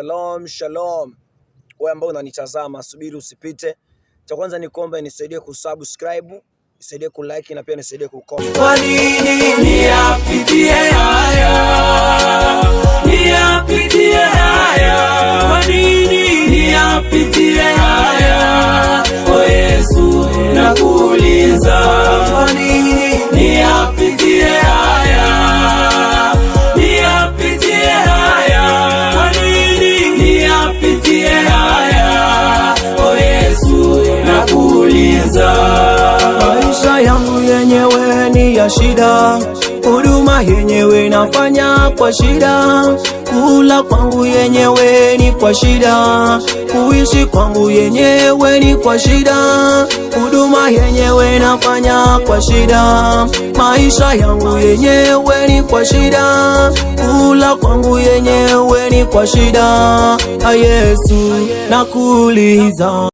Shalom, shalom. Wewe ambao unanitazama, subiri usipite. Cha kwanza ni kuomba nisaidie kusubscribe, nisaidie kulike na pia nisaidie kucomment. Kwa nini niyapitie haya? Niyapitie haya. Kwa nini niyapitie haya? O Yesu, nakuuliza. Kwa nini niyapitie haya? Niyapitie haya. Kwa nini niyapitie haya? O Yesu, nakuuliza. Maisha yangu yenyewe ni ya shida, huduma yenyewe nafanya kwa shida, kula kwangu yenyewe ni kwa shida, kuishi kwangu yenyewe ni kwa shida, huduma yenyewe nafanya kwa shida, maisha yangu yenyewe ni kwa shida, kula kwangu yenyewe ni kwa shida. Yesu, nakuuliza.